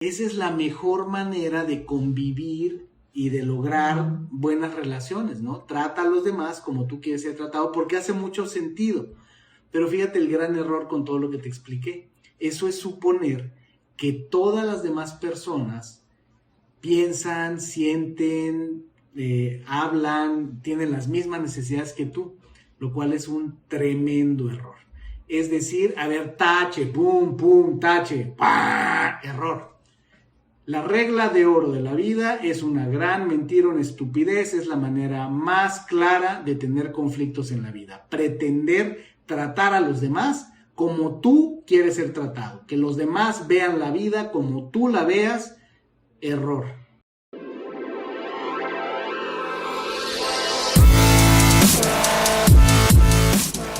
Esa es la mejor manera de convivir y de lograr buenas relaciones, ¿no? Trata a los demás como tú quieres ser tratado, porque hace mucho sentido. Pero fíjate el gran error con todo lo que te expliqué. Eso es suponer que todas las demás personas piensan, sienten, hablan, tienen las mismas necesidades que tú, lo cual es un tremendo error. Es decir, a ver, tache, pum, pum, tache, ¡pah! Error. La regla de oro de la vida es una gran mentira, una estupidez, es la manera más clara de tener conflictos en la vida. Pretender tratar a los demás como tú quieres ser tratado, que los demás vean la vida como tú la veas, error.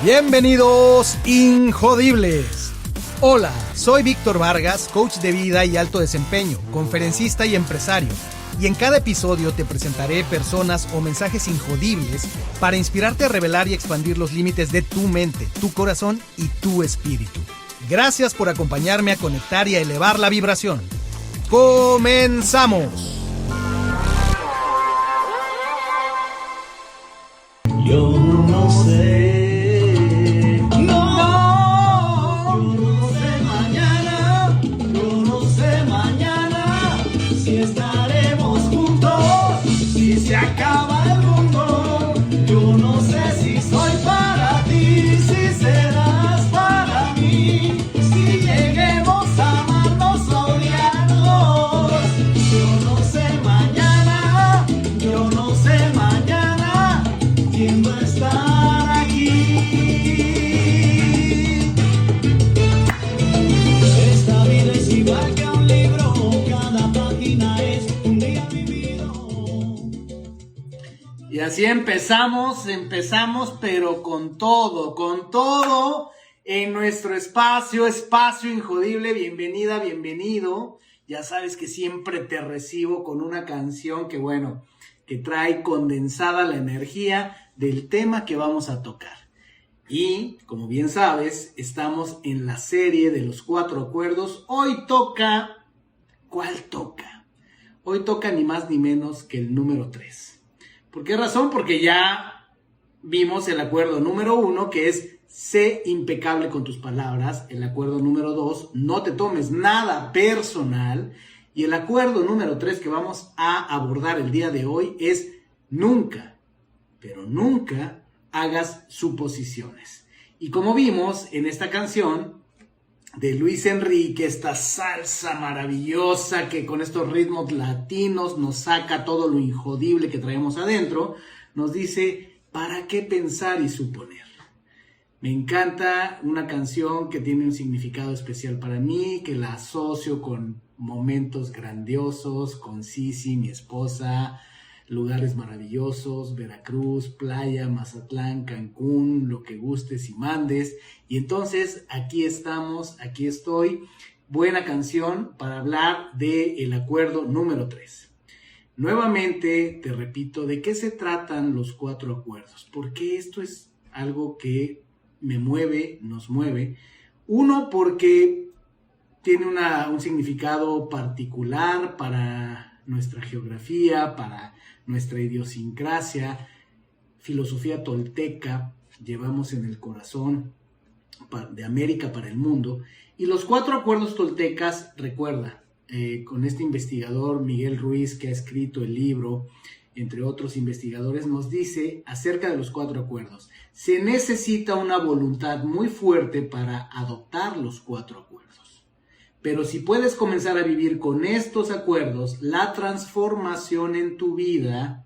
Bienvenidos, Injodibles. Hola, soy Víctor Vargas, coach de vida y alto desempeño, conferencista y empresario. Y en cada episodio te presentaré personas o mensajes injodibles para inspirarte a revelar y expandir los límites de tu mente, tu corazón y tu espíritu. Gracias por acompañarme a conectar y a elevar la vibración. ¡Comenzamos! Yo no sé. Se acaba el mundo, yo no sé si soy para ti, si serás para mí, si lleguemos a amarnos o odiarnos. Yo no sé mañana quién va a estar aquí. Esta vida es igual que un libro, cada página es un día vivido. Y así empezamos, pero con todo en nuestro espacio Injodible. Bienvenida, bienvenido. Ya sabes que siempre te recibo con una canción que trae condensada la energía del tema que vamos a tocar. Y, como bien sabes, estamos en la serie de los 4 acuerdos. Hoy toca, ¿cuál toca? Hoy toca ni más ni menos que el número 3. ¿Por qué razón? Porque ya vimos el acuerdo número 1, que es sé impecable con tus palabras. El acuerdo número 2, no te tomes nada personal. Y el acuerdo número 3 que vamos a abordar el día de hoy es nunca, pero nunca hagas suposiciones. Y como vimos en esta canción de Luis Enrique, esta salsa maravillosa que con estos ritmos latinos nos saca todo lo injodible que traemos adentro, nos dice, ¿para qué pensar y suponer? Me encanta una canción que tiene un significado especial para mí, que la asocio con momentos grandiosos, con Sisi, mi esposa, lugares maravillosos, Veracruz, playa, Mazatlán, Cancún, lo que gustes y mandes. Y entonces aquí estamos, aquí estoy. Buena canción para hablar del acuerdo número 3. Nuevamente te repito, ¿de qué se tratan los 4 acuerdos? Porque esto es algo que me mueve, nos mueve. Uno, porque tiene un significado particular para nuestra geografía, para nuestra idiosincrasia, filosofía tolteca, llevamos en el corazón de América para el mundo. Y los 4 acuerdos toltecas, recuerda, con este investigador Miguel Ruiz, que ha escrito el libro, entre otros investigadores, nos dice acerca de los 4 acuerdos. Se necesita una voluntad muy fuerte para adoptar los 4 acuerdos. Pero si puedes comenzar a vivir con estos acuerdos, la transformación en tu vida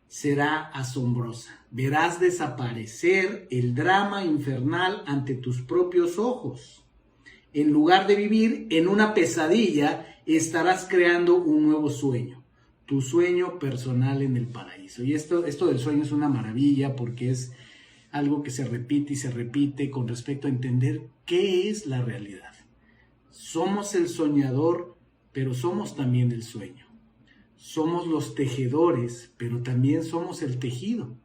será asombrosa. Verás desaparecer el drama infernal ante tus propios ojos. En lugar de vivir en una pesadilla, estarás creando un nuevo sueño. Tu sueño personal en el paraíso. Y esto del sueño es una maravilla porque es algo que se repite y se repite con respecto a entender qué es la realidad. Somos el soñador, pero somos también el sueño. Somos los tejedores, pero también somos el tejido.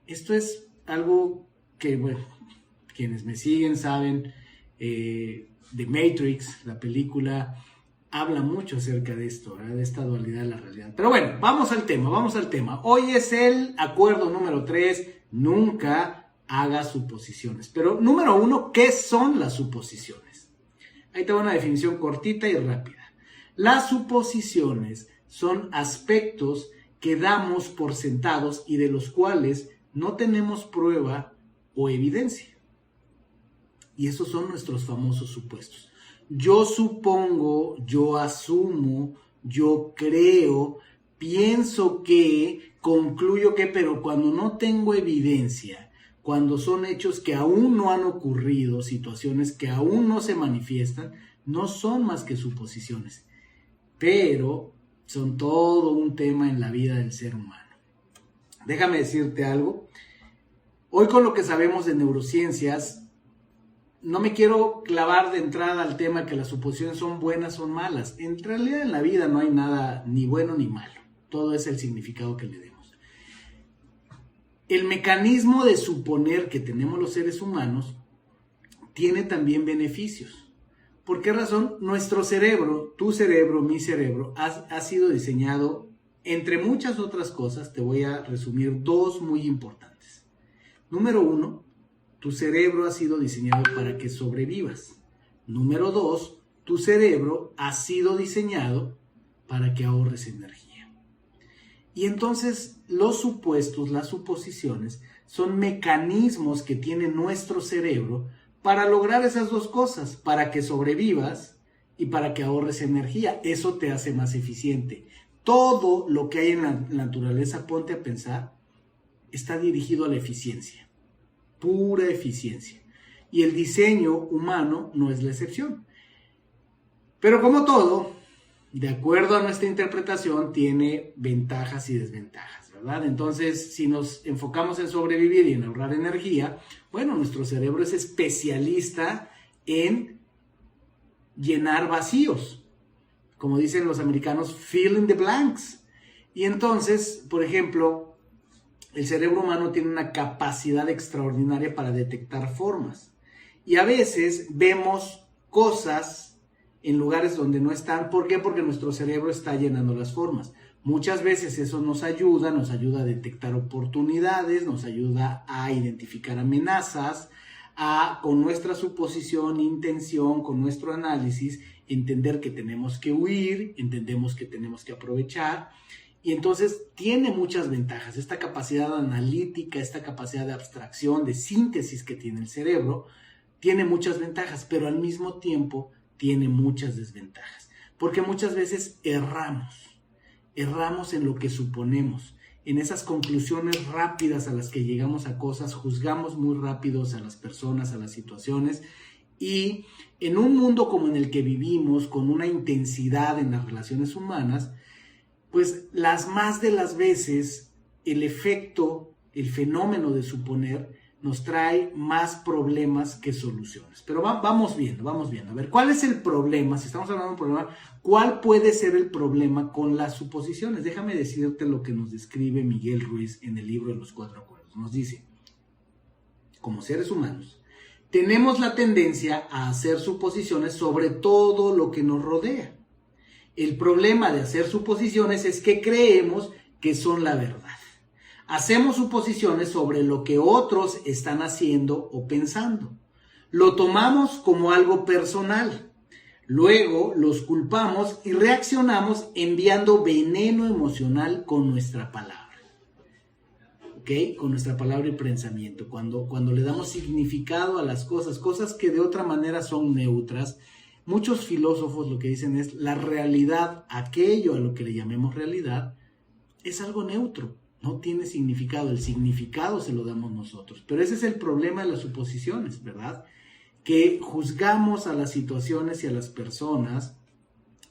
Esto es algo que, quienes me siguen saben, The Matrix, la película, habla mucho acerca de esto, ¿verdad? De esta dualidad de la realidad. Pero bueno, vamos al tema. Hoy es el acuerdo número 3, nunca hagas suposiciones. Pero número 1, ¿qué son las suposiciones? Ahí tengo una definición cortita y rápida. Las suposiciones son aspectos que damos por sentados y de los cuales no tenemos prueba o evidencia. Y esos son nuestros famosos supuestos. Yo supongo, yo asumo, yo creo, pienso que, concluyo que, pero cuando no tengo evidencia, cuando son hechos que aún no han ocurrido, situaciones que aún no se manifiestan, no son más que suposiciones, pero son todo un tema en la vida del ser humano. Déjame decirte algo. Hoy, con lo que sabemos de neurociencias, no me quiero clavar de entrada al tema que las suposiciones son buenas o malas. En realidad en la vida no hay nada ni bueno ni malo. Todo es el significado que le demos. El mecanismo de suponer que tenemos los seres humanos tiene también beneficios. ¿Por qué razón? Nuestro cerebro, tu cerebro, mi cerebro, ha sido diseñado, entre muchas otras cosas. Te voy a resumir 2 muy importantes. Número 1, tu cerebro ha sido diseñado para que sobrevivas. Número 2, tu cerebro ha sido diseñado para que ahorres energía. Y entonces los supuestos, las suposiciones, son mecanismos que tiene nuestro cerebro para lograr esas 2 cosas, para que sobrevivas y para que ahorres energía. Eso te hace más eficiente. Todo lo que hay en la naturaleza, ponte a pensar, está dirigido a la eficiencia, pura eficiencia. Y el diseño humano no es la excepción. Pero como todo, de acuerdo a nuestra interpretación, tiene ventajas y desventajas, ¿verdad? Entonces, si nos enfocamos en sobrevivir y en ahorrar energía, bueno, nuestro cerebro es especialista en llenar vacíos. Como dicen los americanos, fill in the blanks. Y entonces, por ejemplo, el cerebro humano tiene una capacidad extraordinaria para detectar formas. Y a veces vemos cosas en lugares donde no están. ¿Por qué? Porque nuestro cerebro está llenando las formas. Muchas veces eso nos ayuda a detectar oportunidades, nos ayuda a identificar amenazas, con nuestra suposición, intención, con nuestro análisis, entender que tenemos que huir, entendemos que tenemos que aprovechar. Y entonces tiene muchas ventajas. Esta capacidad analítica, esta capacidad de abstracción, de síntesis que tiene el cerebro, tiene muchas ventajas, pero al mismo tiempo tiene muchas desventajas. Porque muchas veces erramos en lo que suponemos, en esas conclusiones rápidas a las que llegamos a cosas, juzgamos muy rápidos a las personas, a las situaciones, y en un mundo como en el que vivimos, con una intensidad en las relaciones humanas, pues las más de las veces el efecto, el fenómeno de suponer nos trae más problemas que soluciones. Pero vamos viendo. A ver, ¿cuál es el problema? Si estamos hablando de un problema, ¿cuál puede ser el problema con las suposiciones? Déjame decirte lo que nos describe Miguel Ruiz en el libro de los 4 acuerdos. Nos dice, como seres humanos, tenemos la tendencia a hacer suposiciones sobre todo lo que nos rodea. El problema de hacer suposiciones es que creemos que son la verdad. Hacemos suposiciones sobre lo que otros están haciendo o pensando. Lo tomamos como algo personal. Luego los culpamos y reaccionamos enviando veneno emocional con nuestra palabra. ¿Ok? Con nuestra palabra y pensamiento. Cuando le damos significado a las cosas que de otra manera son neutras. Muchos filósofos lo que dicen es la realidad, aquello a lo que le llamemos realidad, es algo neutro. No tiene significado, el significado se lo damos nosotros. Pero ese es el problema de las suposiciones, ¿verdad? Que juzgamos a las situaciones y a las personas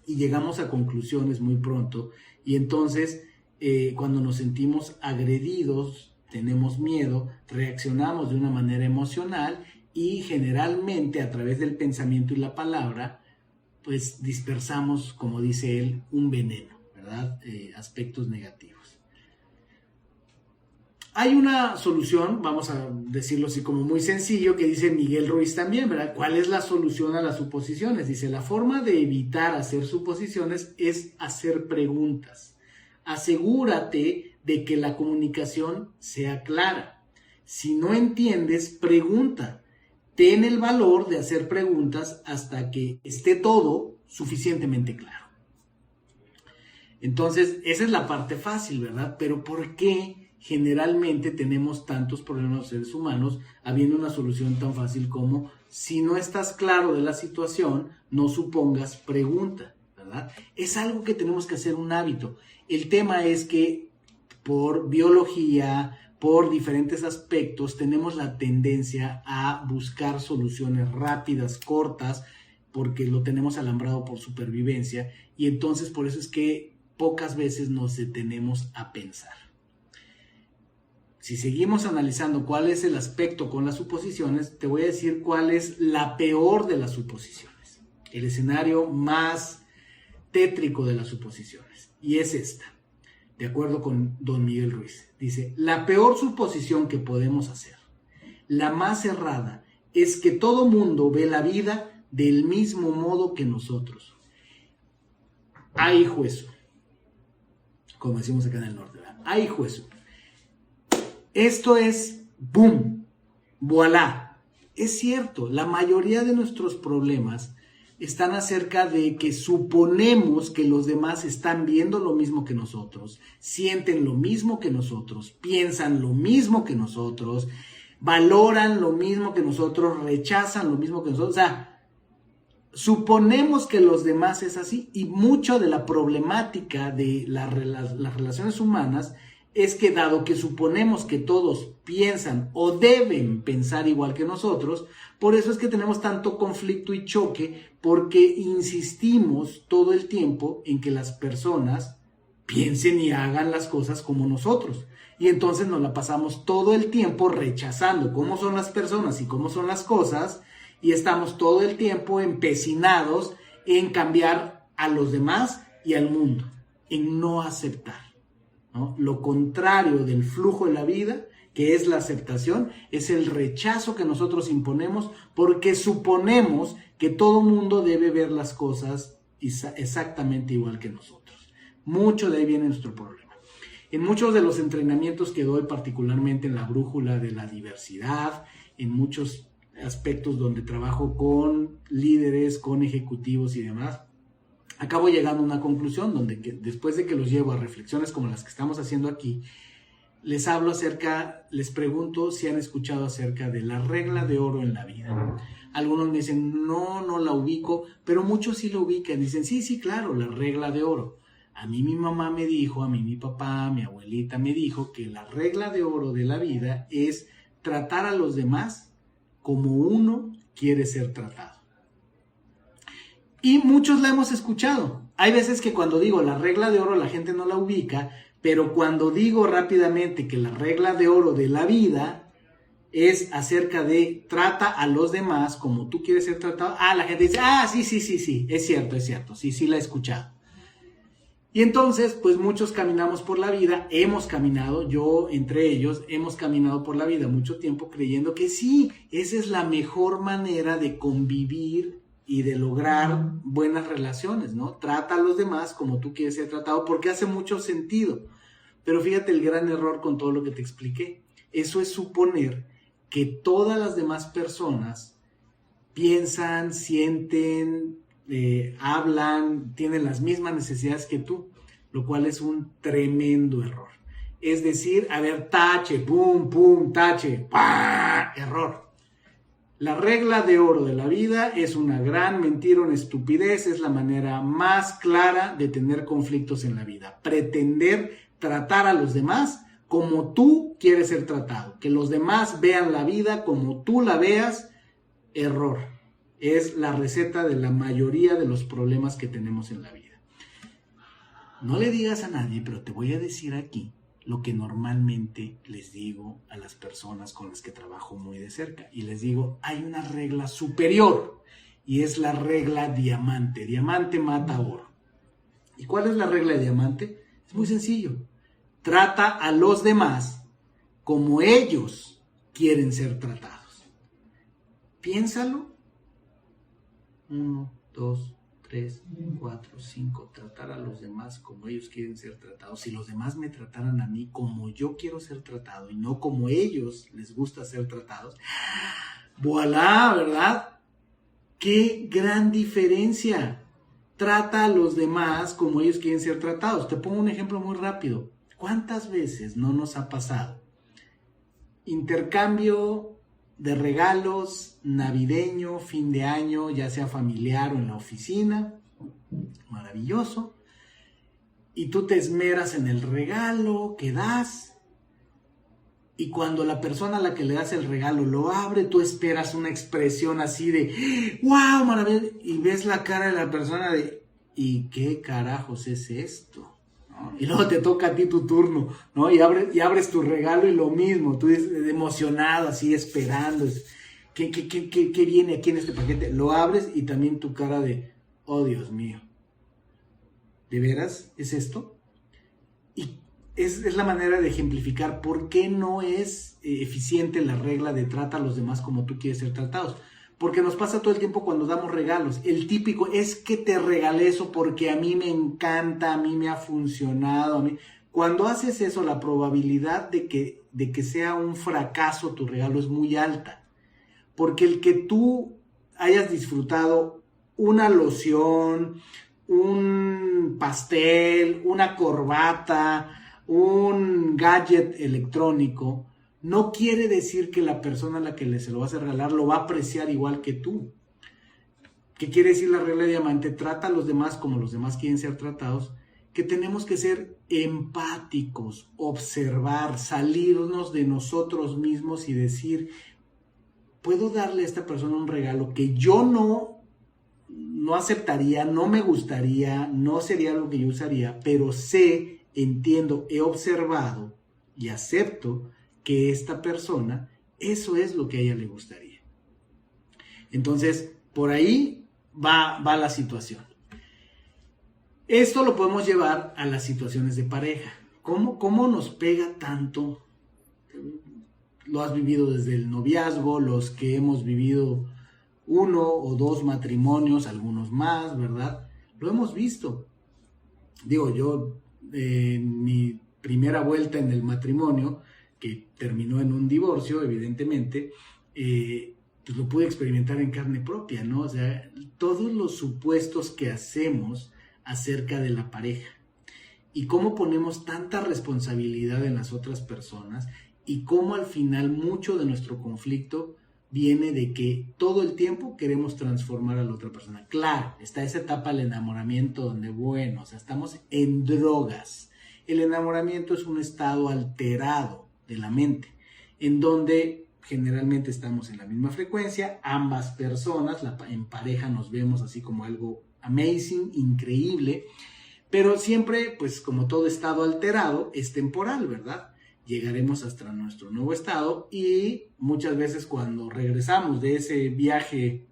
y llegamos a conclusiones muy pronto. Y entonces, cuando nos sentimos agredidos, tenemos miedo, reaccionamos de una manera emocional y generalmente a través del pensamiento y la palabra, pues dispersamos, como dice él, un veneno, ¿verdad? Aspectos negativos. Hay una solución, vamos a decirlo así como muy sencillo, que dice Miguel Ruiz también, ¿verdad? ¿Cuál es la solución a las suposiciones? Dice, la forma de evitar hacer suposiciones es hacer preguntas. Asegúrate de que la comunicación sea clara. Si no entiendes, pregunta. Ten el valor de hacer preguntas hasta que esté todo suficientemente claro. Entonces, esa es la parte fácil, ¿verdad? Pero ¿por qué generalmente tenemos tantos problemas los seres humanos habiendo una solución tan fácil como si no estás claro de la situación, no supongas, pregunta, ¿verdad? Es algo que tenemos que hacer un hábito. El tema es que por biología, por diferentes aspectos, tenemos la tendencia a buscar soluciones rápidas, cortas, porque lo tenemos alambrado por supervivencia, y entonces por eso es que pocas veces nos detenemos a pensar. Si seguimos analizando cuál es el aspecto con las suposiciones, te voy a decir cuál es la peor de las suposiciones, el escenario más tétrico de las suposiciones, y es esta, de acuerdo con don Miguel Ruiz. Dice, la peor suposición que podemos hacer, la más errada, es que todo mundo ve la vida del mismo modo que nosotros. ¡Ay, hijo eso! Como decimos acá en el norte, ¿verdad? ¡Ay, hijo eso! Esto es, ¡boom! ¡Voilá! Es cierto, la mayoría de nuestros problemas están acerca de que suponemos que los demás están viendo lo mismo que nosotros, sienten lo mismo que nosotros, piensan lo mismo que nosotros, valoran lo mismo que nosotros, rechazan lo mismo que nosotros. O sea, suponemos que los demás es así, y mucho de la problemática de las relaciones humanas es que dado que suponemos que todos piensan o deben pensar igual que nosotros, por eso es que tenemos tanto conflicto y choque, porque insistimos todo el tiempo en que las personas piensen y hagan las cosas como nosotros. Y entonces nos la pasamos todo el tiempo rechazando cómo son las personas y cómo son las cosas, y estamos todo el tiempo empecinados en cambiar a los demás y al mundo, en no aceptar, ¿no? Lo contrario del flujo de la vida, que es la aceptación, es el rechazo que nosotros imponemos porque suponemos que todo mundo debe ver las cosas exactamente igual que nosotros. Mucho de ahí viene nuestro problema. En muchos de los entrenamientos que doy, particularmente en la brújula de la diversidad, en muchos aspectos donde trabajo con líderes, con ejecutivos y demás, acabo llegando a una conclusión donde después de que los llevo a reflexiones como las que estamos haciendo aquí, les pregunto si han escuchado acerca de la regla de oro en la vida. Algunos me dicen, no la ubico, pero muchos sí la ubican. Dicen, sí, claro, la regla de oro. A mí mi mamá me dijo, a mí mi papá, mi abuelita me dijo que la regla de oro de la vida es tratar a los demás como uno quiere ser tratado. Y muchos la hemos escuchado. Hay veces que cuando digo la regla de oro la gente no la ubica, pero cuando digo rápidamente que la regla de oro de la vida es acerca de trata a los demás como tú quieres ser tratado, la gente dice, sí, es cierto, sí la he escuchado. Y entonces, pues muchos caminamos por la vida, hemos caminado, yo entre ellos, hemos caminado por la vida mucho tiempo creyendo que sí, esa es la mejor manera de convivir y de lograr buenas relaciones, ¿no? Trata a los demás como tú quieres ser tratado, porque hace mucho sentido. Pero fíjate el gran error con todo lo que te expliqué. Eso es suponer que todas las demás personas piensan, sienten, hablan, tienen las mismas necesidades que tú, lo cual es un tremendo error. Es decir, a ver, tache, pum, tache, ¡pah! Error. La regla de oro de la vida es una gran mentira, una estupidez, es la manera más clara de tener conflictos en la vida. Pretender tratar a los demás como tú quieres ser tratado, que los demás vean la vida como tú la veas, error. Es la receta de la mayoría de los problemas que tenemos en la vida. No le digas a nadie, pero te voy a decir aquí lo que normalmente les digo a las personas con las que trabajo muy de cerca. Y les digo, hay una regla superior y es la regla diamante. Diamante mata oro. ¿Y cuál es la regla de diamante? Es muy sencillo. Trata a los demás como ellos quieren ser tratados. Piénsalo. 1, 2, 3, 4, 5. Tratar a los demás como ellos quieren ser tratados. Si los demás me trataran a mí como yo quiero ser tratado y no como ellos les gusta ser tratados, ¡voilá! ¿Verdad? ¡Qué gran diferencia! Trata a los demás como ellos quieren ser tratados. Te pongo un ejemplo muy rápido. ¿Cuántas veces no nos ha pasado? Intercambio de regalos navideño, fin de año, ya sea familiar o en la oficina. Maravilloso. Y tú te esmeras en el regalo que das. Y cuando la persona a la que le das el regalo lo abre, tú esperas una expresión así de ¡wow! Maravilloso. Y ves la cara de la persona de ¿y qué carajos es esto? ¿No? Y luego te toca a ti tu turno, ¿no? Y abres tu regalo y lo mismo, tú emocionado, así esperando. ¿Qué viene aquí en este paquete? Lo abres y también tu cara de ¡oh, Dios mío! ¿De veras es esto? Y es la manera de ejemplificar por qué no es eficiente la regla de trata a los demás como tú quieres ser tratados. Porque nos pasa todo el tiempo cuando damos regalos. El típico es que te regalé eso porque a mí me encanta, a mí me ha funcionado. Cuando haces eso, la probabilidad de que sea un fracaso tu regalo es muy alta. Porque el que tú hayas disfrutado una loción, un pastel, una corbata, un gadget electrónico, no quiere decir que la persona a la que se lo vas a regalar lo va a apreciar igual que tú. ¿Qué quiere decir la regla de diamante? Trata a los demás como los demás quieren ser tratados, que tenemos que ser empáticos, observar, salirnos de nosotros mismos y decir, puedo darle a esta persona un regalo que yo no aceptaría, no me gustaría, no sería algo que yo usaría, pero sé, entiendo, he observado y acepto que esta persona, eso es lo que a ella le gustaría. Entonces, por ahí va la situación. Esto lo podemos llevar a las situaciones de pareja. ¿Cómo nos pega tanto? Lo has vivido desde el noviazgo, los que hemos vivido 1 o 2 matrimonios, algunos más, ¿verdad? Lo hemos visto. Digo, yo en mi primera vuelta en el matrimonio, que terminó en un divorcio, evidentemente, pues lo pude experimentar en carne propia, ¿no? O sea, todos los supuestos que hacemos acerca de la pareja y cómo ponemos tanta responsabilidad en las otras personas y cómo al final mucho de nuestro conflicto viene de que todo el tiempo queremos transformar a la otra persona. Claro, está esa etapa del enamoramiento donde, bueno, o sea, estamos en drogas. El enamoramiento es un estado alterado de la mente, en donde generalmente estamos en la misma frecuencia, ambas personas, en pareja nos vemos así como algo amazing, increíble, pero siempre, pues como todo estado alterado, es temporal, ¿verdad? Llegaremos hasta nuestro nuevo estado y muchas veces cuando regresamos de ese viaje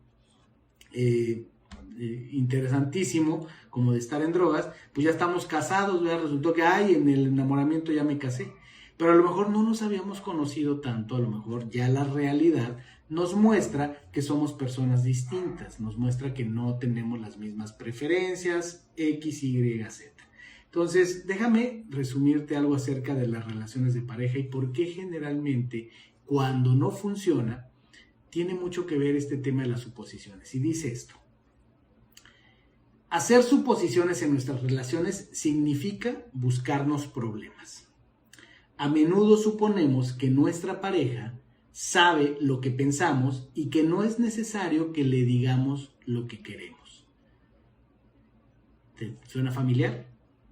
interesantísimo, como de estar en drogas, pues ya estamos casados, ¿verdad? Resultó que, en el enamoramiento ya me casé. Pero a lo mejor no nos habíamos conocido tanto, a lo mejor ya la realidad nos muestra que somos personas distintas, nos muestra que no tenemos las mismas preferencias, X, Y, Z. Entonces, déjame resumirte algo acerca de las relaciones de pareja y por qué generalmente cuando no funciona, tiene mucho que ver este tema de las suposiciones. Y dice esto: hacer suposiciones en nuestras relaciones significa buscarnos problemas. A menudo suponemos que nuestra pareja sabe lo que pensamos y que no es necesario que le digamos lo que queremos. ¿Te suena familiar?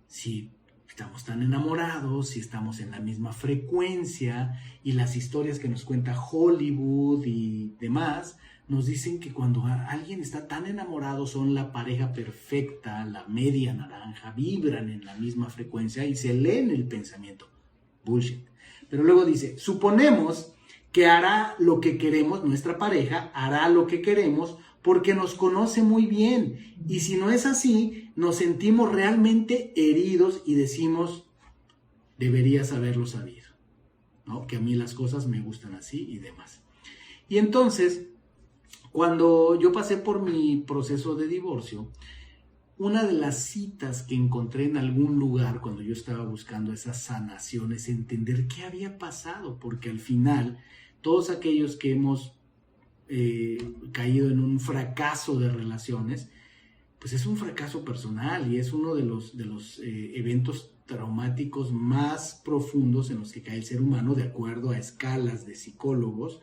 Si estamos tan enamorados, si estamos en la misma frecuencia y las historias que nos cuenta Hollywood y demás nos dicen que cuando alguien está tan enamorado son la pareja perfecta, la media naranja, vibran en la misma frecuencia y se leen el pensamiento. Bullshit. Pero luego dice, suponemos que hará lo que queremos, nuestra pareja hará lo que queremos porque nos conoce muy bien. Y si no es así, nos sentimos realmente heridos y decimos, deberías haberlo sabido. ¿no? Que a mí las cosas me gustan así y demás. Y entonces, cuando yo pasé por mi proceso de divorcio, una de las citas que encontré en algún lugar cuando yo estaba buscando esa sanación es entender qué había pasado, porque al final todos aquellos que hemos caído en un fracaso de relaciones, pues es un fracaso personal y es uno de los eventos traumáticos más profundos en los que cae el ser humano, de acuerdo a escalas de psicólogos,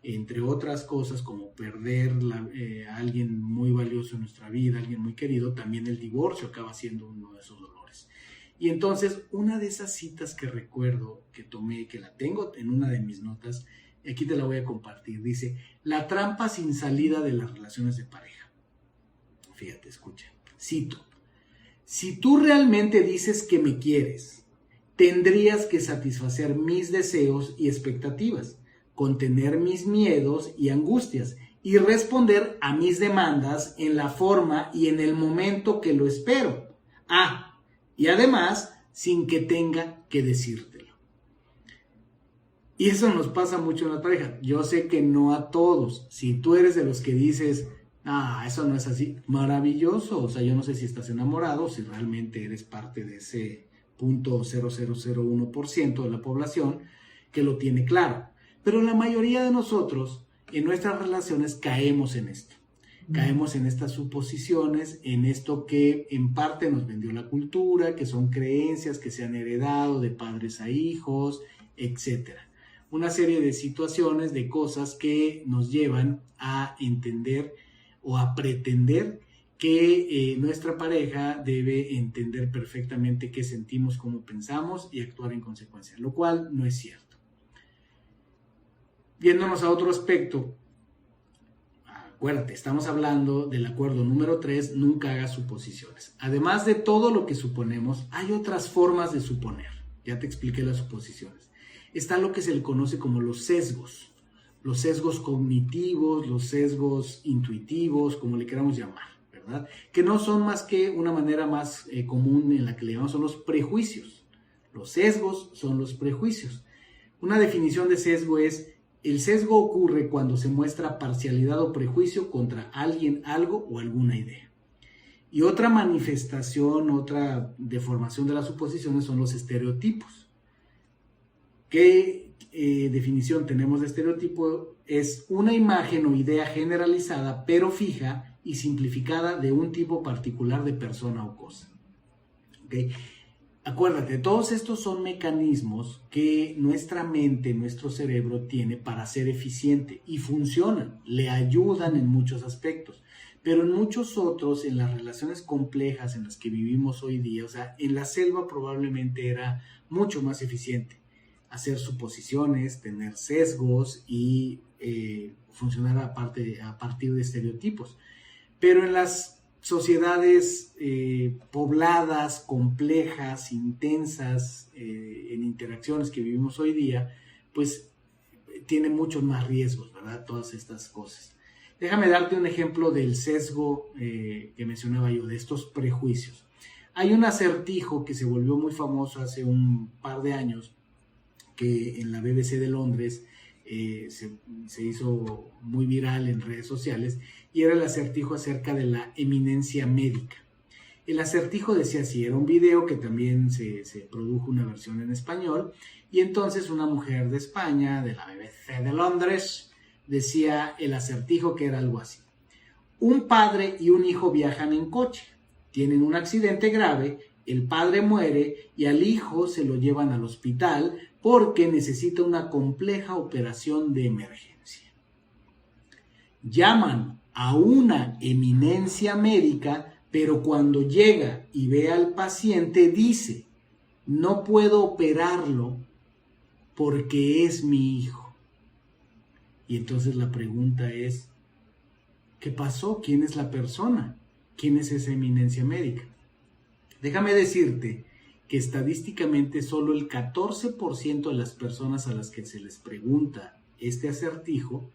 entre otras cosas como perder a alguien muy valioso en nuestra vida, alguien muy querido. También el divorcio acaba siendo uno de esos dolores. Y entonces, una de esas citas que recuerdo que tomé, que la tengo en una de mis notas, aquí te la voy a compartir, dice: la trampa sin salida de las relaciones de pareja. Fíjate, escucha, cito: si tú realmente dices que me quieres, tendrías que satisfacer mis deseos y expectativas, contener mis miedos y angustias y responder a mis demandas en la forma y en el momento que lo espero. Y además, sin que tenga que decírtelo. Y eso nos pasa mucho en la pareja. Yo sé que no a todos. Si tú eres de los que dices, eso no es así, maravilloso. O sea, yo no sé si estás enamorado, si realmente eres parte de ese 0.0001% de la población que lo tiene claro. Pero la mayoría de nosotros en nuestras relaciones caemos en esto. Caemos en estas suposiciones, en esto que en parte nos vendió la cultura, que son creencias que se han heredado de padres a hijos, etc. Una serie de situaciones, de cosas que nos llevan a entender o a pretender que nuestra pareja debe entender perfectamente qué sentimos, cómo pensamos y actuar en consecuencia, lo cual no es cierto. Viéndonos a otro aspecto, acuérdate, estamos hablando del acuerdo número 3, nunca hagas suposiciones. Además de todo lo que suponemos, hay otras formas de suponer. Ya te expliqué las suposiciones. Está lo que se le conoce como los sesgos cognitivos, los sesgos intuitivos, como le queramos llamar, ¿verdad? Que no son más que una manera más común en la que le llamamos, son los prejuicios. Los sesgos son los prejuicios. Una definición de sesgo es: el sesgo ocurre cuando se muestra parcialidad o prejuicio contra alguien, algo o alguna idea. Y otra manifestación, otra deformación de las suposiciones son los estereotipos. ¿Qué definición tenemos de estereotipo? Es una imagen o idea generalizada, pero fija y simplificada de un tipo particular de persona o cosa. ¿Okay? Acuérdate, todos estos son mecanismos que nuestra mente, nuestro cerebro tiene para ser eficiente y funcionan, le ayudan en muchos aspectos, pero en muchos otros, en las relaciones complejas en las que vivimos hoy día, o sea, en la selva probablemente era mucho más eficiente hacer suposiciones, tener sesgos y funcionar a partir de estereotipos. Pero en las sociedades pobladas, complejas, intensas, en interacciones que vivimos hoy día, pues tiene muchos más riesgos, ¿verdad? Todas estas cosas. Déjame darte un ejemplo del sesgo que mencionaba yo, de estos prejuicios. Hay un acertijo que se volvió muy famoso hace un par de años, que en la BBC de Londres se hizo muy viral en redes sociales, y era el acertijo acerca de la eminencia médica. El acertijo decía así: era un video que también se produjo una versión en español, y entonces una mujer de España, de la BBC de Londres, decía el acertijo, que era algo así: un padre y un hijo viajan en coche, tienen un accidente grave, el padre muere y al hijo se lo llevan al hospital porque necesita una compleja operación de emergencia. Llaman a una eminencia médica, pero cuando llega y ve al paciente dice: no puedo operarlo porque es mi hijo. Y entonces la pregunta es: ¿qué pasó? ¿Quién es la persona? ¿Quién es esa eminencia médica? Déjame decirte que estadísticamente solo el 14% de las personas a las que se les pregunta este acertijo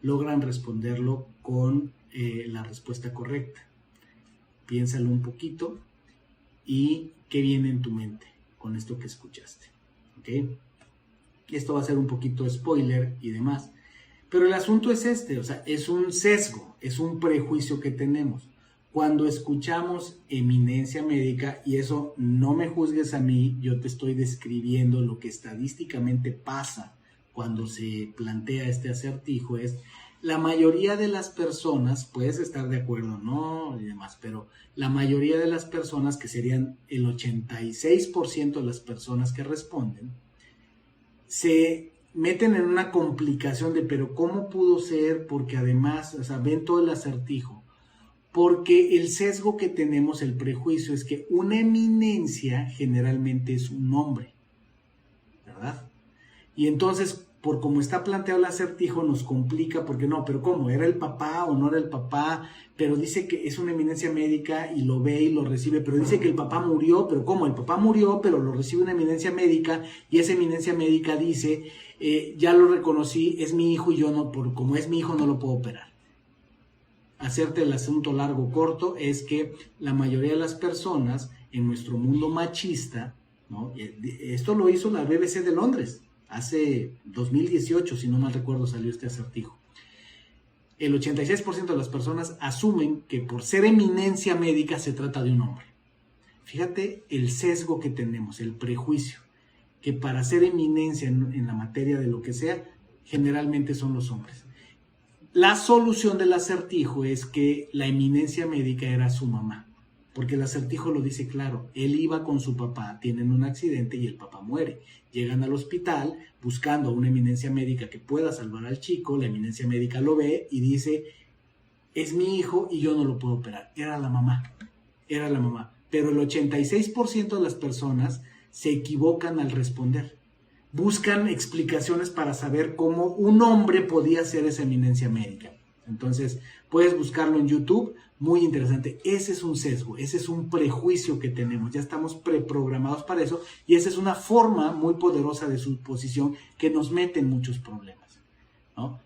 logran responderlo con la respuesta correcta. Piénsalo un poquito y qué viene en tu mente con esto que escuchaste. ¿Okay? Esto va a ser un poquito spoiler y demás. Pero el asunto es o sea, es un sesgo, es un prejuicio que tenemos. Cuando escuchamos eminencia médica, y eso no me juzgues a mí, yo te estoy describiendo lo que estadísticamente pasa cuando se plantea este acertijo, es la mayoría de las personas, puedes estar de acuerdo, ¿no? Y demás, pero la mayoría de las personas, que serían el 86% de las personas que responden, se meten en una complicación de, pero ¿cómo pudo ser? Porque además, o sea, ven todo el acertijo. Porque el sesgo que tenemos, el prejuicio, es que una eminencia generalmente es un hombre, ¿verdad? Y entonces, por como está planteado el acertijo, nos complica, porque no, pero ¿cómo? ¿Era el papá o no era el papá? Pero dice que es una eminencia médica y lo ve y lo recibe, pero dice que el papá murió, pero ¿cómo? El papá murió, pero lo recibe una eminencia médica, y esa eminencia médica dice, ya lo reconocí, es mi hijo y yo no, como es mi hijo no lo puedo operar. Hacerte el asunto largo corto es que la mayoría de las personas en nuestro mundo machista, ¿no? Esto lo hizo la BBC de Londres, hace 2018, si no mal recuerdo, salió este acertijo. El 86% de las personas asumen que por ser eminencia médica se trata de un hombre. Fíjate el sesgo que tenemos, el prejuicio, que para ser eminencia en la materia de lo que sea, generalmente son los hombres. La solución del acertijo es que la eminencia médica era su mamá, porque el acertijo lo dice claro, él iba con su papá, tienen un accidente y el papá muere. Llegan al hospital buscando a una eminencia médica que pueda salvar al chico, la eminencia médica lo ve y dice, es mi hijo y yo no lo puedo operar. Era la mamá. Pero el 86% de las personas se equivocan al responder. Buscan explicaciones para saber cómo un hombre podía ser esa eminencia médica. Entonces, puedes buscarlo en YouTube, muy interesante. Ese es un sesgo, ese es un prejuicio que tenemos, ya estamos preprogramados para eso, y esa es una forma muy poderosa de suposición que nos mete en muchos problemas, ¿no?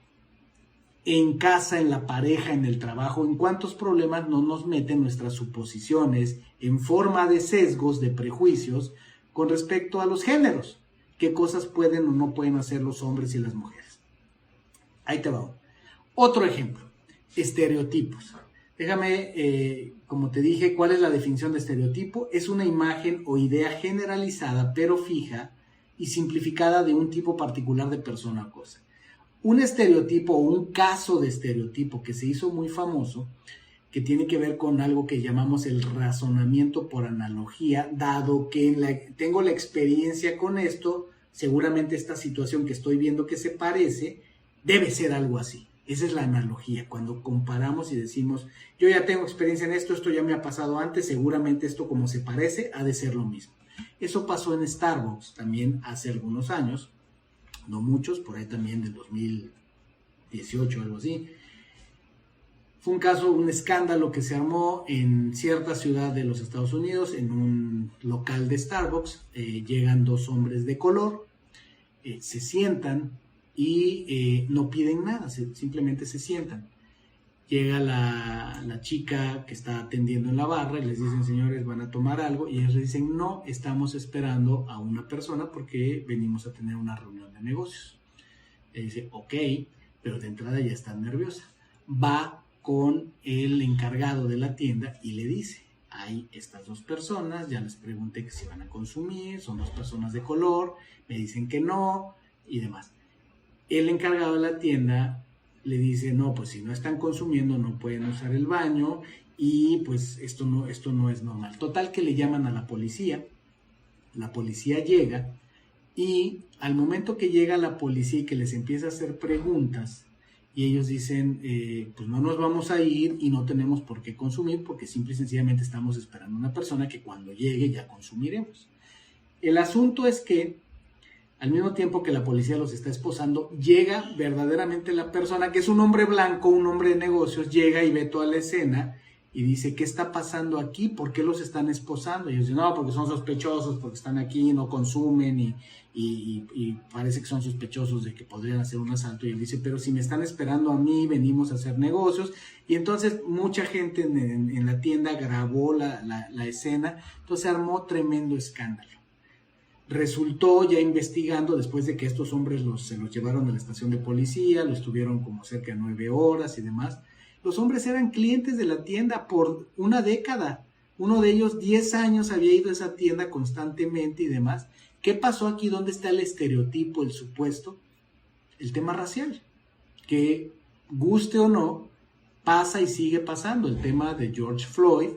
En casa, en la pareja, en el trabajo, ¿en cuántos problemas no nos meten nuestras suposiciones en forma de sesgos, de prejuicios, con respecto a los géneros? ¿Qué cosas pueden o no pueden hacer los hombres y las mujeres? Ahí te va. Otro ejemplo, estereotipos. Déjame, como te dije, ¿cuál es la definición de estereotipo? Es una imagen o idea generalizada, pero fija y simplificada de un tipo particular de persona o cosa. Un estereotipo o un caso de estereotipo que se hizo muy famoso, que tiene que ver con algo que llamamos el razonamiento por analogía, dado que tengo la experiencia con esto, seguramente esta situación que estoy viendo que se parece, debe ser algo así. Esa es la analogía, cuando comparamos y decimos, yo ya tengo experiencia en esto ya me ha pasado antes, seguramente esto como se parece, ha de ser lo mismo. Eso pasó en Starbucks también hace algunos años, no muchos, por ahí también del 2018 o algo así. Fue un caso, un escándalo que se armó en cierta ciudad de los Estados Unidos, en un local de Starbucks. Llegan dos hombres de color, se sientan y no piden nada, simplemente se sientan. Llega la chica que está atendiendo en la barra y les dicen, señores, ¿van a tomar algo? Y ellos le dicen, no, estamos esperando a una persona porque venimos a tener una reunión de negocios. Le dice, ok, pero de entrada ya está nerviosa. Va con el encargado de la tienda y le dice, hay estas dos personas, ya les pregunté que si van a consumir, son dos personas de color, me dicen que no y demás. El encargado de la tienda le dice, no, pues si no están consumiendo no pueden usar el baño y pues esto no es normal. Total que le llaman a la policía llega y al momento que llega la policía y que les empieza a hacer preguntas y ellos dicen, pues no nos vamos a ir y no tenemos por qué consumir porque simple y sencillamente estamos esperando a una persona que cuando llegue ya consumiremos. El asunto es que al mismo tiempo que la policía los está esposando, llega verdaderamente la persona, que es un hombre blanco, un hombre de negocios, llega y ve toda la escena y dice, ¿qué está pasando aquí? ¿Por qué los están esposando? Y ellos dicen, no, porque son sospechosos, porque están aquí, no consumen y parece que son sospechosos de que podrían hacer un asalto. Y él dice, pero si me están esperando a mí, venimos a hacer negocios. Y entonces mucha gente en la tienda grabó la escena, entonces armó tremendo escándalo. Resultó ya investigando, después de que estos hombres se los llevaron a la estación de policía, los tuvieron como cerca de 9 horas y demás. Los hombres eran clientes de la tienda por una década. Uno de ellos 10 años había ido a esa tienda constantemente y demás. ¿Qué pasó aquí? ¿Dónde está el estereotipo, el supuesto? El tema racial, que guste o no, pasa y sigue pasando. El tema de George Floyd,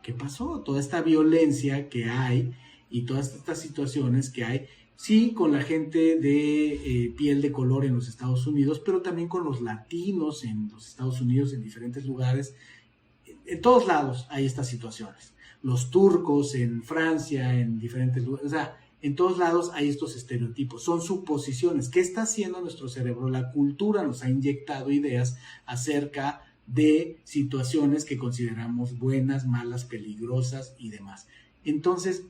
¿qué pasó? Toda esta violencia que hay y todas estas situaciones que hay, sí, con la gente de piel de color en los Estados Unidos, pero también con los latinos en los Estados Unidos, en diferentes lugares. En todos lados hay estas situaciones. Los turcos en Francia, en diferentes lugares, o sea, en todos lados hay estos estereotipos, son suposiciones. ¿Qué está haciendo nuestro cerebro? La cultura nos ha inyectado ideas acerca de situaciones que consideramos buenas, malas, peligrosas y demás. Entonces,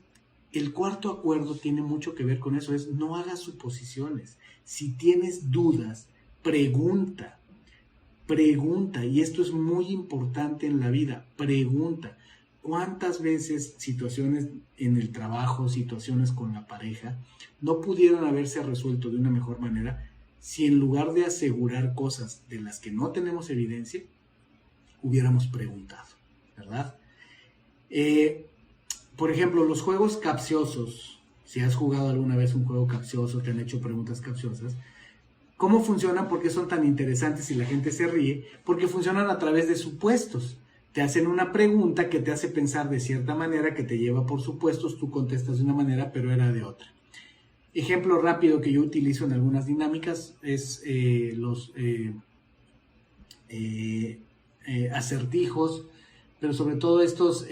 el cuarto acuerdo tiene mucho que ver con eso, es no hagas suposiciones. Si tienes dudas, pregunta, y esto es muy importante en la vida, pregunta. ¿Cuántas veces situaciones en el trabajo, situaciones con la pareja, no pudieron haberse resuelto de una mejor manera si en lugar de asegurar cosas de las que no tenemos evidencia, hubiéramos preguntado, ¿verdad? Por ejemplo, los juegos capciosos, si has jugado alguna vez un juego capcioso, te han hecho preguntas capciosas, ¿cómo funcionan? ¿Por qué son tan interesantes y la gente se ríe? Porque funcionan a través de supuestos. Te hacen una pregunta que te hace pensar de cierta manera, que te lleva por supuestos, tú contestas de una manera, pero era de otra. Ejemplo rápido que yo utilizo en algunas dinámicas es los acertijos, pero sobre todo estos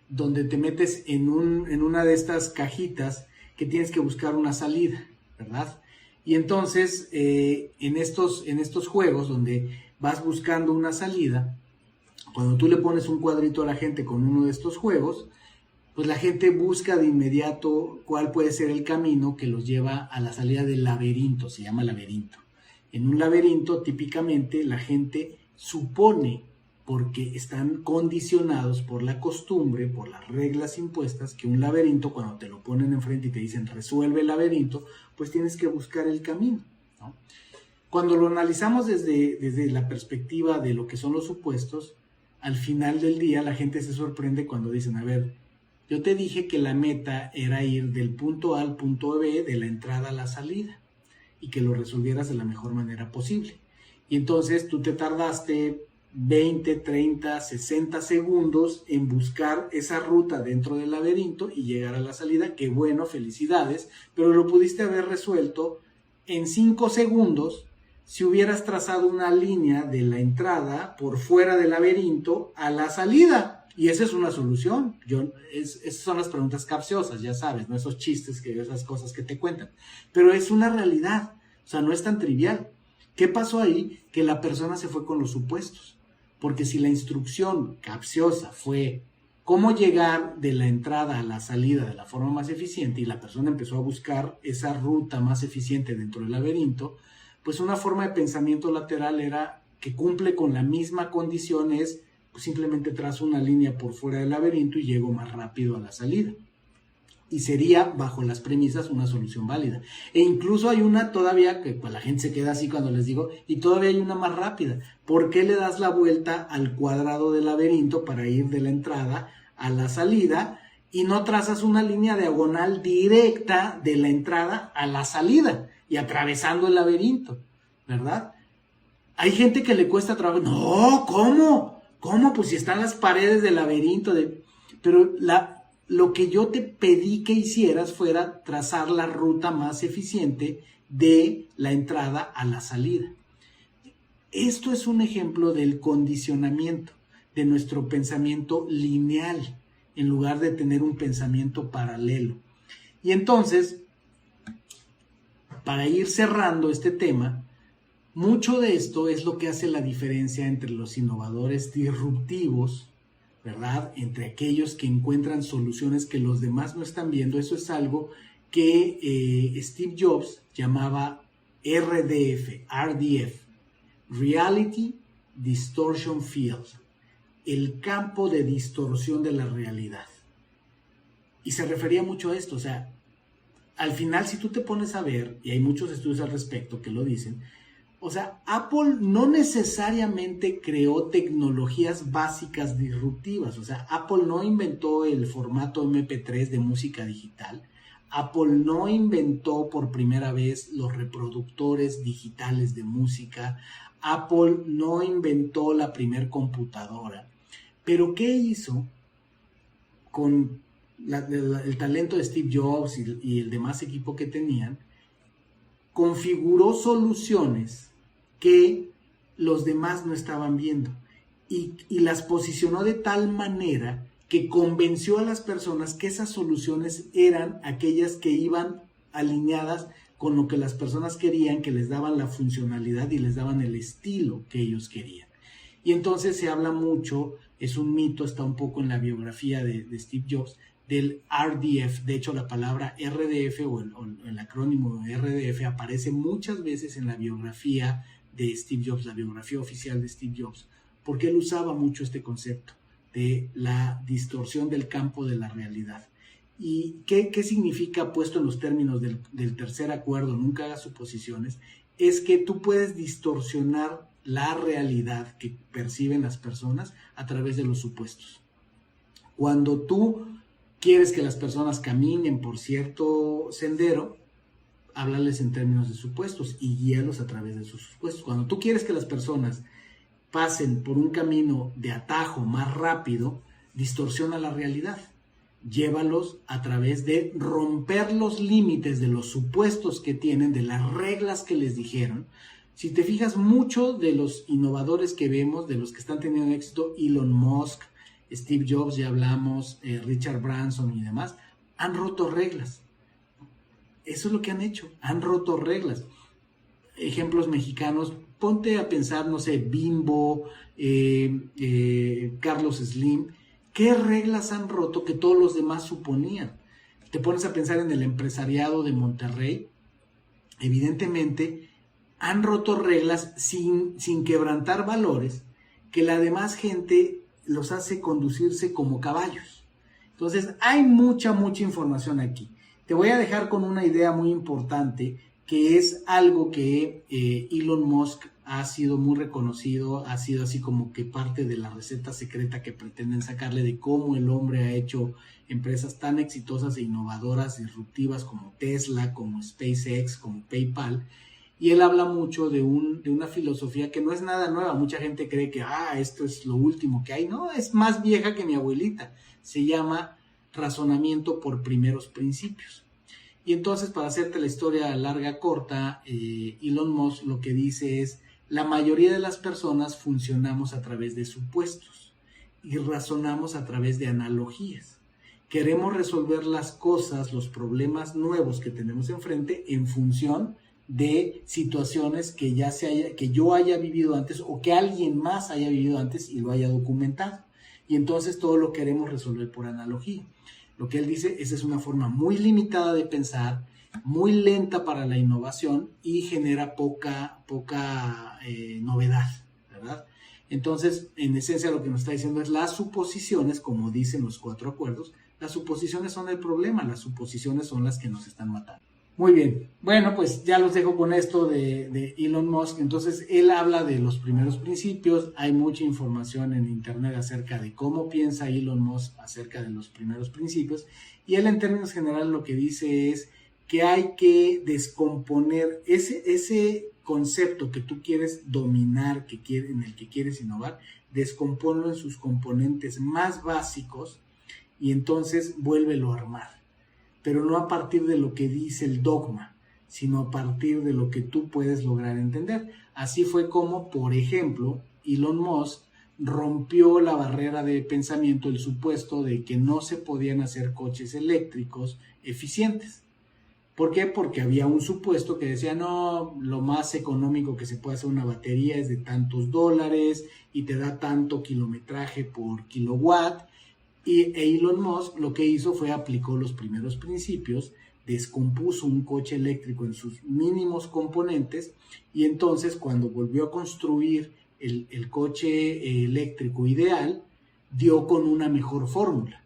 donde te metes en una de estas cajitas que tienes que buscar una salida, ¿verdad? Y entonces en estos juegos donde vas buscando una salida, cuando tú le pones un cuadrito a la gente con uno de estos juegos, pues la gente busca de inmediato cuál puede ser el camino que los lleva a la salida del laberinto, se llama laberinto. En un laberinto, típicamente, la gente supone, porque están condicionados por la costumbre, por las reglas impuestas, que un laberinto, cuando te lo ponen enfrente y te dicen resuelve el laberinto, pues tienes que buscar el camino, ¿no? Cuando lo analizamos desde la perspectiva de lo que son los supuestos, al final del día la gente se sorprende cuando dicen, a ver, yo te dije que la meta era ir del punto A al punto B, de la entrada a la salida, y que lo resolvieras de la mejor manera posible. Y entonces tú te tardaste 20, 30, 60 segundos en buscar esa ruta dentro del laberinto y llegar a la salida. Qué bueno, felicidades, pero lo pudiste haber resuelto en 5 segundos si hubieras trazado una línea de la entrada por fuera del laberinto a la salida. Y esa es una solución. Esas son las preguntas capciosas, ya sabes, no esos chistes, esas cosas que te cuentan. Pero es una realidad, o sea, no es tan trivial. ¿Qué pasó ahí? Que la persona se fue con los supuestos. Porque si la instrucción capciosa fue cómo llegar de la entrada a la salida de la forma más eficiente, y la persona empezó a buscar esa ruta más eficiente dentro del laberinto, pues una forma de pensamiento lateral era que cumple con la misma condición, es pues simplemente trazo una línea por fuera del laberinto y llego más rápido a la salida. Y sería, bajo las premisas, una solución válida. E incluso hay una todavía, que pues la gente se queda así cuando les digo, y todavía hay una más rápida. ¿Por qué le das la vuelta al cuadrado del laberinto para ir de la entrada a la salida y no trazas una línea diagonal directa de la entrada a la salida y atravesando el laberinto, ¿verdad? Hay gente que le cuesta trabajo. No, ¿cómo? Pues si están las paredes del laberinto. Pero lo que yo te pedí que hicieras fuera trazar la ruta más eficiente de la entrada a la salida. Esto es un ejemplo del condicionamiento de nuestro pensamiento lineal en lugar de tener un pensamiento paralelo. Y entonces, para ir cerrando este tema, mucho de esto es lo que hace la diferencia entre los innovadores disruptivos, ¿verdad? Entre aquellos que encuentran soluciones que los demás no están viendo. Eso es algo que Steve Jobs llamaba RDF, Reality Distortion Field, el campo de distorsión de la realidad. Y se refería mucho a esto, o sea, al final, si tú te pones a ver, y hay muchos estudios al respecto que lo dicen, o sea, Apple no necesariamente creó tecnologías básicas disruptivas. O sea, Apple no inventó el formato MP3 de música digital. Apple no inventó por primera vez los reproductores digitales de música. Apple no inventó la primer computadora. Pero ¿qué hizo con el talento de Steve Jobs y el demás equipo que tenían? Configuró soluciones que los demás no estaban viendo y las posicionó de tal manera que convenció a las personas que esas soluciones eran aquellas que iban alineadas con lo que las personas querían, que les daban la funcionalidad y les daban el estilo que ellos querían. Y entonces se habla mucho, es un mito, está un poco en la biografía de Steve Jobs, del RDF. De hecho, la palabra RDF o el acrónimo de RDF aparece muchas veces en la biografía de Steve Jobs, la biografía oficial de Steve Jobs, porque él usaba mucho este concepto de la distorsión del campo de la realidad. ¿Y qué significa, puesto en los términos del tercer acuerdo, nunca hagas suposiciones? Es que tú puedes distorsionar la realidad que perciben las personas a través de los supuestos. Cuando tú quieres que las personas caminen por cierto sendero, háblales en términos de supuestos y guíalos a través de sus supuestos. Cuando tú quieres que las personas pasen por un camino de atajo más rápido, distorsiona la realidad. Llévalos a través de romper los límites de los supuestos que tienen, de las reglas que les dijeron. Si te fijas, mucho de los innovadores que vemos, de los que están teniendo éxito, Elon Musk, Steve Jobs, ya hablamos, Richard Branson y demás, han roto reglas. Eso es lo que han hecho, han roto reglas. Ejemplos mexicanos, ponte a pensar, no sé, Bimbo, Carlos Slim, ¿qué reglas han roto que todos los demás suponían? Te pones a pensar en el empresariado de Monterrey, evidentemente han roto reglas sin quebrantar valores que la demás gente los hace conducirse como caballos. Entonces hay mucha información aquí. Te voy a dejar con una idea muy importante, que es algo que Elon Musk ha sido muy reconocido, ha sido así como que parte de la receta secreta que pretenden sacarle de cómo el hombre ha hecho empresas tan exitosas e innovadoras, disruptivas como Tesla, como SpaceX, como PayPal. Y él habla mucho de una filosofía que no es nada nueva. Mucha gente cree que esto es lo último que hay. No, es más vieja que mi abuelita. Se llama razonamiento por primeros principios. Y entonces, para hacerte la historia larga, corta, Elon Musk lo que dice es: la mayoría de las personas funcionamos a través de supuestos y razonamos a través de analogías. Queremos resolver las cosas, los problemas nuevos que tenemos enfrente en función de situaciones que yo haya vivido antes o que alguien más haya vivido antes y lo haya documentado. Y entonces todo lo queremos resolver por analogía. Lo que él dice, esa es una forma muy limitada de pensar, muy lenta para la innovación y genera poca novedad, ¿verdad? Entonces, en esencia lo que nos está diciendo es las suposiciones, como dicen los 4 acuerdos, las suposiciones son el problema, las suposiciones son las que nos están matando. Muy bien, bueno, pues ya los dejo con esto de Elon Musk. Entonces, él habla de los primeros principios, hay mucha información en internet acerca de cómo piensa Elon Musk acerca de los primeros principios, y él en términos generales lo que dice es que hay que descomponer ese concepto que tú quieres dominar, en el que quieres innovar, descomponlo en sus componentes más básicos y entonces vuélvelo a armar. Pero no a partir de lo que dice el dogma, sino a partir de lo que tú puedes lograr entender. Así fue como, por ejemplo, Elon Musk rompió la barrera de pensamiento, el supuesto de que no se podían hacer coches eléctricos eficientes. ¿Por qué? Porque había un supuesto que decía, no, lo más económico que se puede hacer una batería es de tantos dólares y te da tanto kilometraje por kilowatt. Y Elon Musk lo que hizo fue aplicó los primeros principios, descompuso un coche eléctrico en sus mínimos componentes y entonces cuando volvió a construir el coche eléctrico ideal, dio con una mejor fórmula,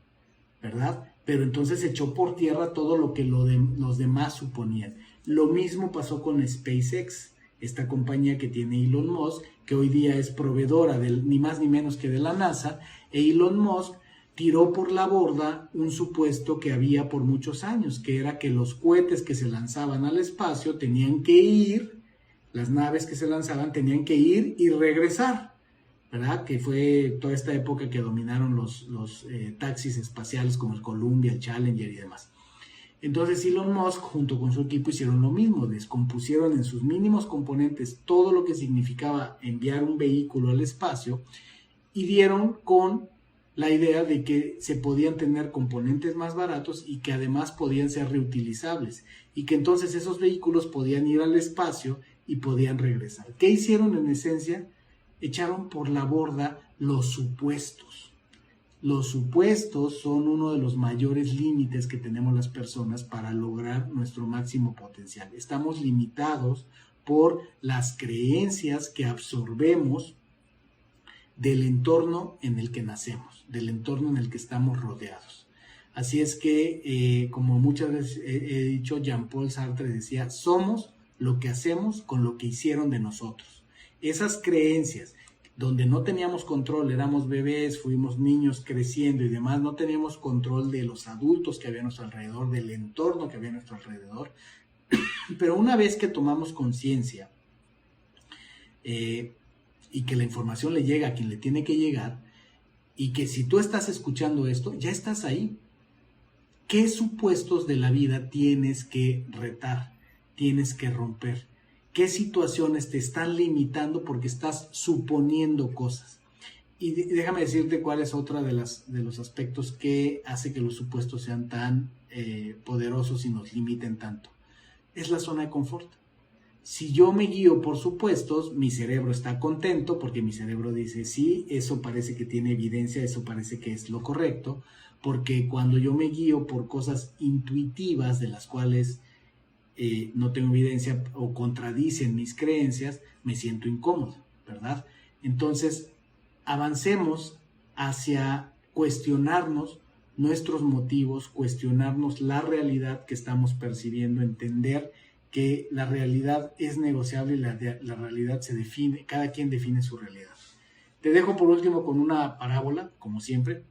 ¿verdad? pero entonces echó por tierra todo lo que los demás suponían. Lo mismo pasó con SpaceX, esta compañía que tiene Elon Musk, que hoy día es proveedora ni más ni menos que de la NASA, e Elon Musk tiró por la borda un supuesto que había por muchos años, que era que los cohetes que se lanzaban al espacio tenían que ir, las naves que se lanzaban tenían que ir y regresar, ¿verdad? Que fue toda esta época que dominaron los taxis espaciales como el Columbia, el Challenger y demás. Entonces Elon Musk junto con su equipo hicieron lo mismo, descompusieron en sus mínimos componentes todo lo que significaba enviar un vehículo al espacio y dieron con la idea de que se podían tener componentes más baratos y que además podían ser reutilizables y que entonces esos vehículos podían ir al espacio y podían regresar. ¿Qué hicieron en esencia? Echaron por la borda los supuestos. Los supuestos son uno de los mayores límites que tenemos las personas para lograr nuestro máximo potencial. Estamos limitados por las creencias que absorbemos del entorno en el que nacemos, del entorno en el que estamos rodeados. Así es que, como muchas veces he dicho, Jean-Paul Sartre decía, somos lo que hacemos con lo que hicieron de nosotros. Esas creencias donde no teníamos control, éramos bebés, fuimos niños creciendo y demás, no teníamos control de los adultos que había a nuestro alrededor, del entorno que había a nuestro alrededor, pero una vez que tomamos conciencia y que la información le llega a quien le tiene que llegar, y que si tú estás escuchando esto, ya estás ahí. ¿Qué supuestos de la vida tienes que retar? Tienes que romper. ¿Qué situaciones te están limitando porque estás suponiendo cosas? Y déjame decirte cuál es otra de los aspectos que hace que los supuestos sean tan poderosos y nos limiten tanto. Es la zona de confort. Si yo me guío por supuestos, mi cerebro está contento porque mi cerebro dice, sí, eso parece que tiene evidencia, eso parece que es lo correcto, porque cuando yo me guío por cosas intuitivas de las cuales no tengo evidencia o contradicen mis creencias, me siento incómodo, ¿verdad? Entonces, avancemos hacia cuestionarnos nuestros motivos, cuestionarnos la realidad que estamos percibiendo, entender que la realidad es negociable y la realidad se define, cada quien define su realidad. Te dejo por último con una parábola, como siempre,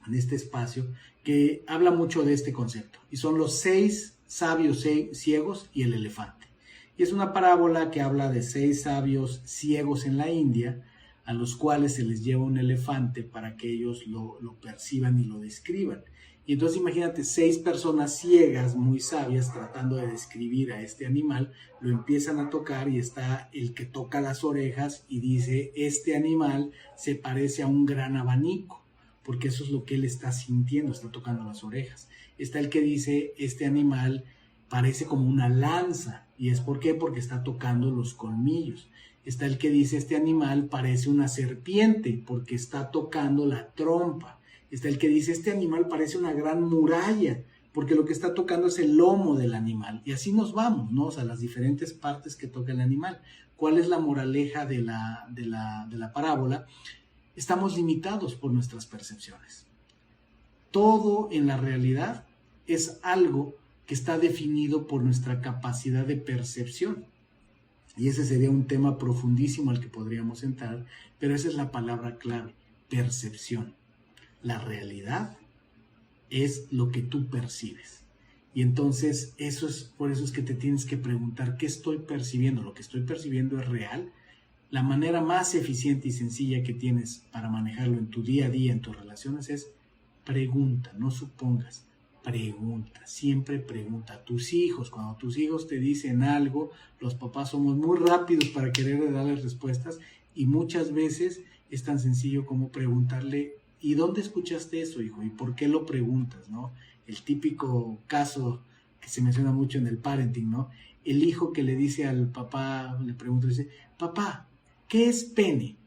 en este espacio, que habla mucho de este concepto, y son los 6 sabios ciegos y el elefante. Y es una parábola que habla de 6 sabios ciegos en la India, a los cuales se les lleva un elefante para que ellos lo perciban y lo describan. Y entonces imagínate 6 personas ciegas, muy sabias, tratando de describir a este animal, lo empiezan a tocar y está el que toca las orejas y dice, este animal se parece a un gran abanico, porque eso es lo que él está sintiendo, está tocando las orejas. Está el que dice, este animal parece como una lanza, y es ¿por qué? Porque está tocando los colmillos. Está el que dice, este animal parece una serpiente, porque está tocando la trompa. Está el que dice, este animal parece una gran muralla, porque lo que está tocando es el lomo del animal. Y así nos vamos, ¿no? O sea, las diferentes partes que toca el animal. ¿Cuál es la moraleja de la parábola? Estamos limitados por nuestras percepciones. Todo en la realidad es algo que está definido por nuestra capacidad de percepción. Y ese sería un tema profundísimo al que podríamos entrar, pero esa es la palabra clave, percepción. La realidad es lo que tú percibes. Y entonces por eso es que te tienes que preguntar, ¿qué estoy percibiendo? ¿Lo que estoy percibiendo es real? La manera más eficiente y sencilla que tienes para manejarlo en tu día a día, en tus relaciones, es pregunta, no supongas, pregunta, siempre pregunta. A tus hijos, cuando tus hijos te dicen algo, los papás somos muy rápidos para querer darles respuestas y muchas veces es tan sencillo como preguntarle, ¿y dónde escuchaste eso, hijo? ¿Y por qué lo preguntas, no? El típico caso que se menciona mucho en el parenting, ¿no? El hijo que le dice al papá, le pregunta, dice, papá, ¿qué es pene?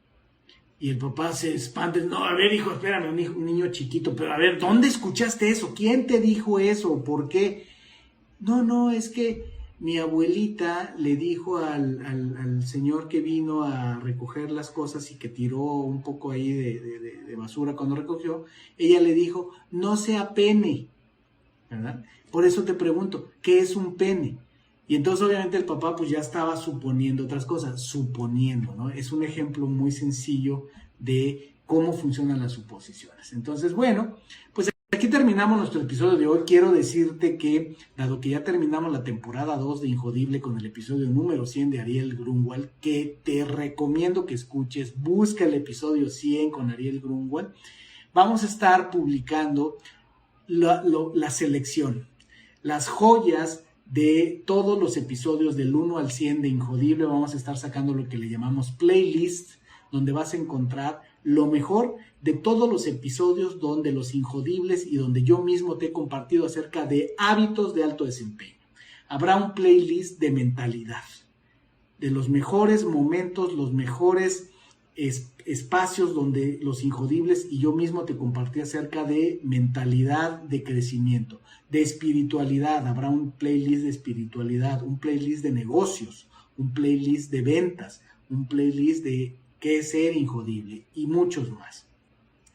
Y el papá se espanta, no, a ver, hijo, espérame, un niño chiquito, pero a ver, ¿dónde escuchaste eso? ¿Quién te dijo eso? ¿Por qué? No, es que mi abuelita le dijo al señor que vino a recoger las cosas y que tiró un poco ahí de basura cuando recogió, ella le dijo, no se apene, ¿verdad? Por eso te pregunto, ¿qué es un pene? Y entonces obviamente el papá pues ya estaba suponiendo otras cosas, suponiendo, ¿no? Es un ejemplo muy sencillo de cómo funcionan las suposiciones. Entonces, bueno, pues aquí terminamos nuestro episodio de hoy. Quiero decirte que, dado que ya terminamos la temporada 2 de Injodible con el episodio número 100 de Ariel Grunwald, que te recomiendo que escuches, busca el episodio 100 con Ariel Grunwald, vamos a estar publicando la selección, las joyas de todos los episodios del 1 al 100 de Injodible. Vamos a estar sacando lo que le llamamos playlist, donde vas a encontrar lo mejor de todos los episodios donde los Injodibles y donde yo mismo te he compartido acerca de hábitos de alto desempeño. Habrá un playlist de mentalidad, de los mejores momentos, los mejores espacios donde los Injodibles y yo mismo te compartí acerca de mentalidad de crecimiento, de espiritualidad. Habrá un playlist de espiritualidad, un playlist de negocios, un playlist de ventas, un playlist de qué es ser Injodible y muchos más.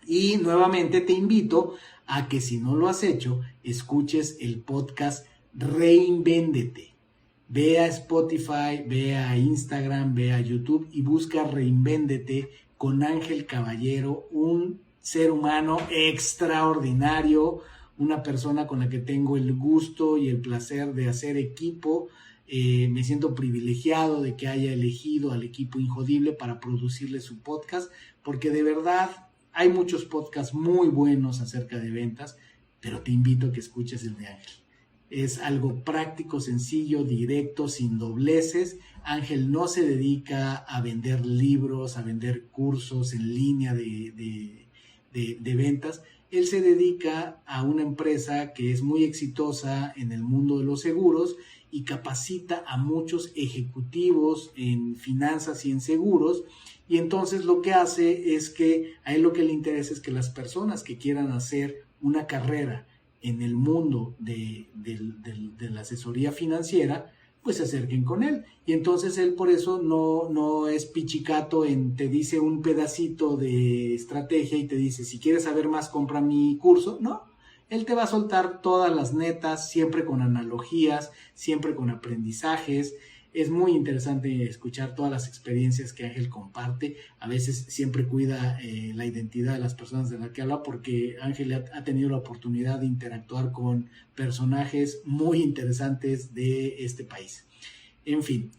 Y nuevamente te invito a que si no lo has hecho, escuches el podcast Reinvéndete. Ve a Spotify, ve a Instagram, ve a YouTube y busca Reinvéndete con Ángel Caballero, un ser humano extraordinario, una persona con la que tengo el gusto y el placer de hacer equipo. Me siento privilegiado de que haya elegido al equipo Injodible para producirle su podcast, porque de verdad hay muchos podcasts muy buenos acerca de ventas, pero te invito a que escuches el de Ángel. Es algo práctico, sencillo, directo, sin dobleces. Ángel no se dedica a vender libros, a vender cursos en línea de ventas. Él se dedica a una empresa que es muy exitosa en el mundo de los seguros y capacita a muchos ejecutivos en finanzas y en seguros. Y entonces lo que hace es que a él lo que le interesa es que las personas que quieran hacer una carrera en el mundo de la asesoría financiera, pues se acerquen con él. Y entonces él por eso no es pichicato te dice un pedacito de estrategia y te dice, si quieres saber más, compra mi curso. No, él te va a soltar todas las netas, siempre con analogías, siempre con aprendizajes. Es muy interesante escuchar todas las experiencias que Ángel comparte. A veces siempre cuida la identidad de las personas de las que habla, porque Ángel ha tenido la oportunidad de interactuar con personajes muy interesantes de este país. En fin,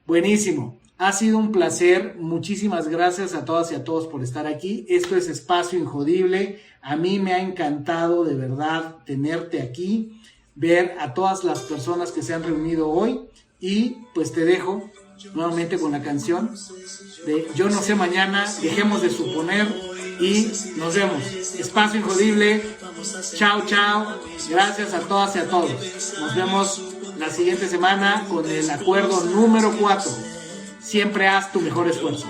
buenísimo. Ha sido un placer. Muchísimas gracias a todas y a todos por estar aquí. Esto es Espacio Injodible. A mí me ha encantado de verdad tenerte aquí, ver a todas las personas que se han reunido hoy. Y pues te dejo nuevamente con la canción de Yo no sé mañana, dejemos de suponer y nos vemos. Espacio Injodible, chao, chao, gracias a todas y a todos. Nos vemos la siguiente semana con el acuerdo número 4. Siempre haz tu mejor esfuerzo.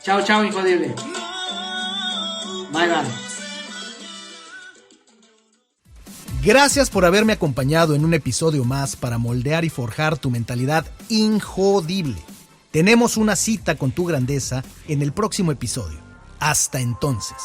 Chao, chao, Injodible. Bye, bye. Gracias por haberme acompañado en un episodio más para moldear y forjar tu mentalidad injodible. Tenemos una cita con tu grandeza en el próximo episodio. Hasta entonces.